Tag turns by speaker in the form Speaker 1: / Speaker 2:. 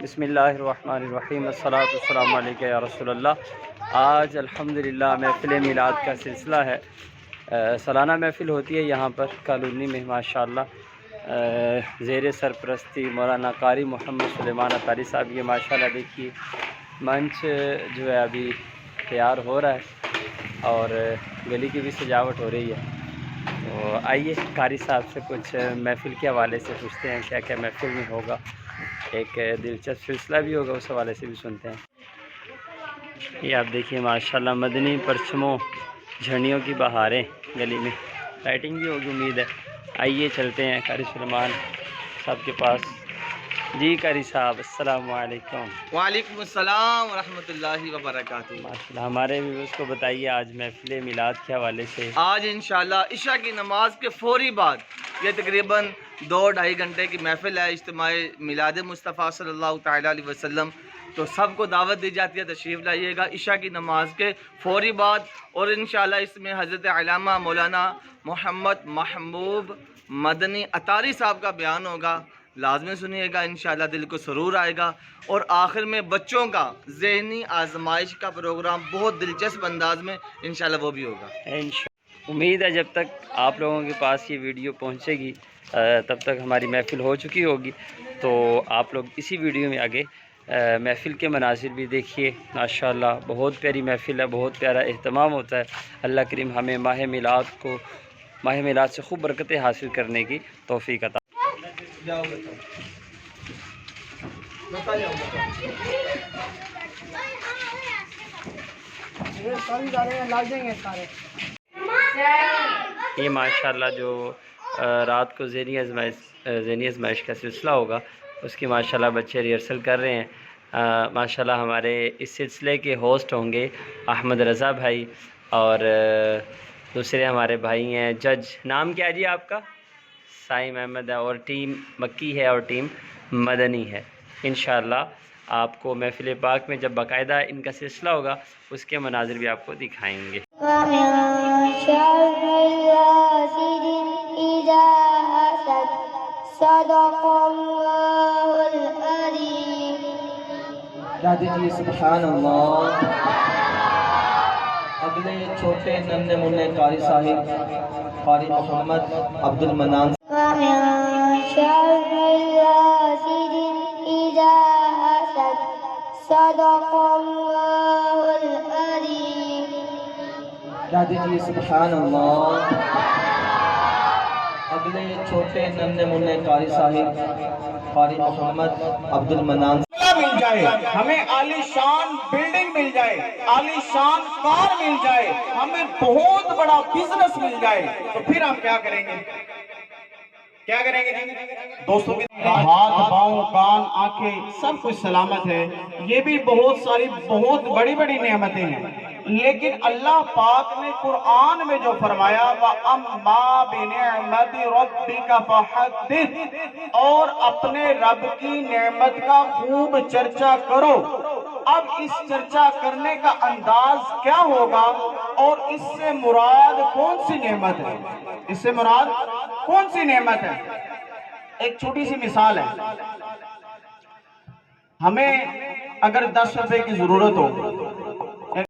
Speaker 1: بسم اللہ الرحمن الرحیم، الصلاۃ والسلام علیکہ یا رسول اللہ۔ آج الحمدللہ محفل میلاد کا سلسلہ ہے۔ سالانہ محفل ہوتی ہے یہاں پر کالونی میں ماشاءاللہ، زیر سرپرستی مولانا قاری محمد سلیمان اطاری صاحب۔ یہ ماشاءاللہ دیکھیے منچ جو ہے ابھی تیار ہو رہا ہے اور گلی کی بھی سجاوٹ ہو رہی ہے۔ تو آئیے قاری صاحب سے کچھ محفل کے حوالے سے پوچھتے ہیں کیا کیا محفل میں ہوگا، ایک دلچسپ سلسلہ بھی ہوگا، اس حوالے سے بھی سنتے ہیں۔ یہ آپ دیکھیے ماشاءاللہ مدنی پرچموں جھنڈیوں کی بہاریں، گلی میں لائٹنگ بھی ہوگی امید ہے۔ آئیے چلتے ہیں قاری سلیمان صاحب کے پاس۔ جی قاری صاحب السلام علیکم۔
Speaker 2: وعلیکم السلام ورحمۃ اللہ وبرکاتہ۔
Speaker 1: ماشاءاللہ ہمارے بھی اس کو بتائیے آج محفل میلاد کے حوالے سے۔
Speaker 2: آج انشاءاللہ عشاء کی نماز کے فوری بعد یہ تقریباً 2-2.5 گھنٹے کی محفل ہے، اجتماع میلاد مصطفیٰ صلی اللہ تعالیٰ علیہ وسلم۔ تو سب کو دعوت دی جاتی ہے، تشریف لائیے گا عشاء کی نماز کے فوری بعد۔ اور انشاءاللہ اس میں حضرت علامہ مولانا محمد محبوب مدنی اطاری صاحب کا بیان ہوگا، لازمی سنیے گا، انشاءاللہ دل کو سرور آئے گا۔ اور آخر میں بچوں کا ذہنی آزمائش کا پروگرام بہت دلچسپ انداز میں انشاءاللہ وہ بھی ہوگا۔
Speaker 1: امید ہے جب تک آپ لوگوں کے پاس یہ ویڈیو پہنچے گی تب تک ہماری محفل ہو چکی ہوگی، تو آپ لوگ اسی ویڈیو میں آگے محفل کے مناظر بھی دیکھیے۔ ماشاءاللہ بہت پیاری محفل ہے، بہت پیارا اہتمام ہوتا ہے۔ اللہ کریم ہمیں ماہ میلاد سے خوب برکتیں حاصل کرنے کی توفیق عطا۔ یہ ماشاءاللہ جو رات کو ذہنی آزمائش کا سلسلہ ہوگا، اس کی ماشاءاللہ بچے ریہرسل کر رہے ہیں۔ ماشاءاللہ ہمارے اس سلسلے کے ہوسٹ ہوں گے احمد رضا بھائی، اور دوسرے ہمارے بھائی ہیں جج، نام کیا جی آپ کا؟ سائم احمد ہے، اور ٹیم مکی ہے اور ٹیم مدنی ہے۔ انشاءاللہ آپ کو محفل پاک میں جب باقاعدہ ان کا سلسلہ ہوگا اس کے مناظر بھی آپ کو دکھائیں گے۔
Speaker 2: سبحان اللہ۔ اگلے چھوٹے ننھے منھے قاری صاحب قاری محمد عبد المنان۔ سبحان اللہ۔ اگلے چھوٹے ننھے منھے قاری صاحب قاری محمد عبد المنان۔
Speaker 3: مل جائے ہمیں عالی شان بلڈنگ مل جائے، عالی شان کار مل جائے، ہمیں بہت بڑا بزنس مل جائے، تو پھر ہم کیا کریں گے؟ کیا کریں گے جی؟ دوستوں کی ہاتھ پاؤں کان آنکھیں سب کچھ سلامت ہے، یہ بھی بہت ساری بہت بڑی بڑی نعمتیں ہیں، لیکن اللہ پاک نے قرآن میں جو فرمایا وَأَمَّا بِنِعْمَةِ رَبِّكَ فَحَدِّثْ، اور اپنے رب کی نعمت کا خوب چرچا کرو۔ اب اس چرچا کرنے کا انداز کیا ہوگا اور اس سے مراد کون سی نعمت ہے؟ اس سے مراد کون سی نعمت ہے؟ ایک چھوٹی سی مثال ہے، ہمیں اگر 10 روپے کی ضرورت ہو